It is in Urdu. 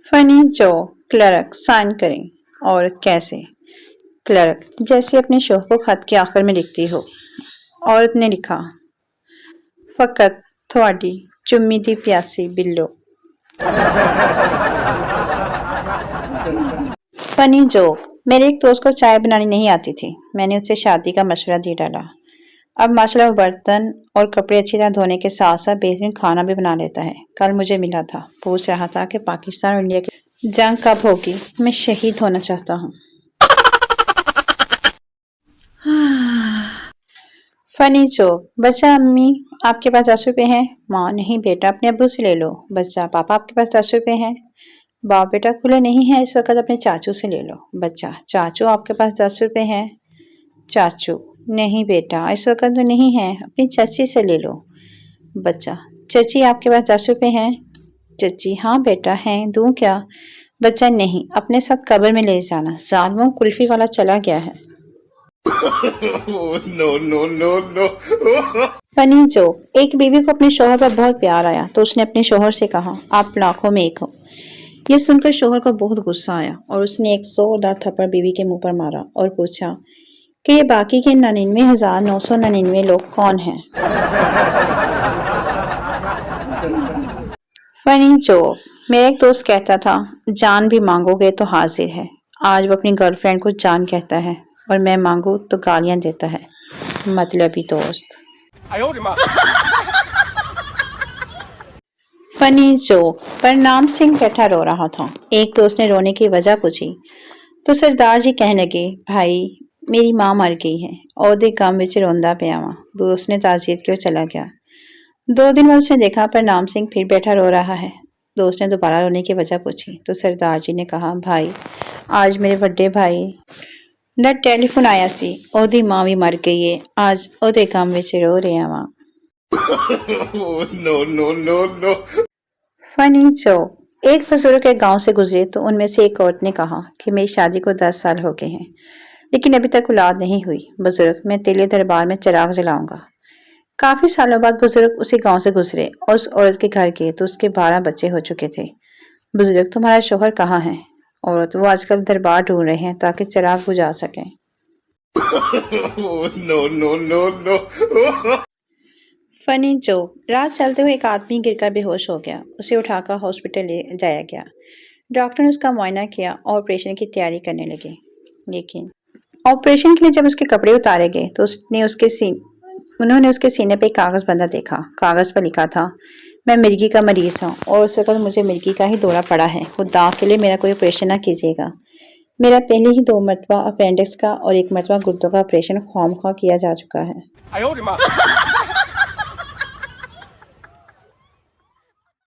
فنی جو کلرک سائن کریں۔ عورت کیسے؟ کلرک جیسے اپنے شوہر کو خط کے آخر میں لکھتی ہو۔ عورت نے لکھا، فقط تھوڑی چمی دی پیاسی بلو۔ فنی جوک، میرے ایک دوست کو چائے بنانی نہیں آتی تھی، میں نے اسے شادی کا مشورہ دے ڈالا۔ اب ماشاءاللہ وہ برتن اور کپڑے اچھی طرح دھونے کے ساتھ ساتھ بہترین کھانا بھی بنا لیتا ہے۔ کل مجھے ملا تھا، پوچھ رہا تھا کہ پاکستان اور انڈیا کی جنگ کب ہوگی، میں شہید ہونا چاہتا ہوں۔ فنی جوک، بچہ امی آپ کے پاس 10 روپے ہیں؟ ماں، نہیں بیٹا اپنے ابو سے لے لو۔ بچہ، پاپا آپ کے پاس 10 روپے ہیں؟ باپ، بیٹا کھلے نہیں ہیں، اس وقت اپنے چاچو سے لے لو۔ بچہ، چاچو آپ کے پاس 10 روپے ہیں؟ چاچو، نہیں بیٹا اس وقت تو نہیں ہے، اپنی چچی سے لے لو۔ بچہ، چچی آپ کے پاس 10 روپے ہیں؟ چچی، ہاں بیٹا ہیں، دوں کیا؟ بچہ، نہیں اپنے ساتھ قبر میں لے جانا، ظالموں کلفی والا چلا گیا ہے۔ فنی جوک، ایک بیوی کو اپنے شوہر پر بہت پیار آیا تو اس نے اپنے شوہر سے کہا، آپ لاکھوں میں ایک ہو۔ یہ سن کر شوہر کو بہت غصہ آیا اور اس نے ایک زوردار تھپڑ بیوی کے منہ پر مارا اور پوچھا کہ یہ باقی کے 99,999 لوگ کون ہیں؟ فنی جوک، میرا ایک دوست کہتا تھا جان بھی مانگو گے تو حاضر ہے۔ آج وہ اپنی گرل فرینڈ کو جان کہتا ہے اور میں مانگوں تو گالیاں دیتا ہے۔ مطلبی دوست۔ فنی جوک، پرنام سنگھ بیٹھا رو رہا تھا، ایک دوست نے رونے کی وجہ پوچھی تو سردار جی کہنے لگے، بھائی میری ماں مر گئی ہے، عہدے کام وچ روندا پیا واں۔ دوست نے تعزیت کی اور چلا گیا۔ 2 دن بعد اس نے دیکھا پرنام سنگھ پھر بیٹھا رو رہا ہے۔ دوست نے دوبارہ رونے کی وجہ پوچھی تو سردار جی نے کہا، بھائی آج میرے بڑے بھائی دا ٹیلی فون آیا سی، عہدی ماں بھی مر گئی ہے، آج عہدے کام وچ رو رہا واں۔ فنی جوک، ایک بزرگ ایک گاؤں سے گزرے تو ان میں سے ایک عورت نے کہا کہ میری شادی کو 10 سال ہو گئے ہیں لیکن ابھی تک اولاد نہیں ہوئی۔ بزرگ، میں تیلے دربار میں چراغ جلاؤں گا۔ کافی سالوں بعد بزرگ اسی گاؤں سے گزرے اور اس عورت کے گھر گئے تو اس کے 12 بچے ہو چکے تھے۔ بزرگ، تمہارا شوہر کہاں ہے؟ عورت، وہ آج کل دربار ڈھونڈ رہے ہیں تاکہ چراغ بجھا سکیں۔ فنی جوک، رات چلتے ہوئے ایک آدمی گر کر بے ہوش ہو گیا، اسے اٹھا کر ہاسپٹل لے جایا گیا۔ ڈاکٹر نے اس کا معائنہ کیا اور آپریشن کی تیاری کرنے لگے، لیکن آپریشن کے لیے جب اس کے کپڑے اتارے گئے تو انہوں نے اس کے سینے پہ ایک کاغذ بندھا دیکھا۔ کاغذ پر لکھا تھا، میں مرگی کا مریض ہوں اور اس وقت مجھے مرگی کا ہی دورہ پڑا ہے، خدا کے لیے میرا کوئی آپریشن نہ کیجیے گا۔ میرا پہلے ہی 2 مرتبہ اپینڈکس کا اور 1 مرتبہ گردوں کا آپریشن خواہ مخواہ کیا جا چکا ہے۔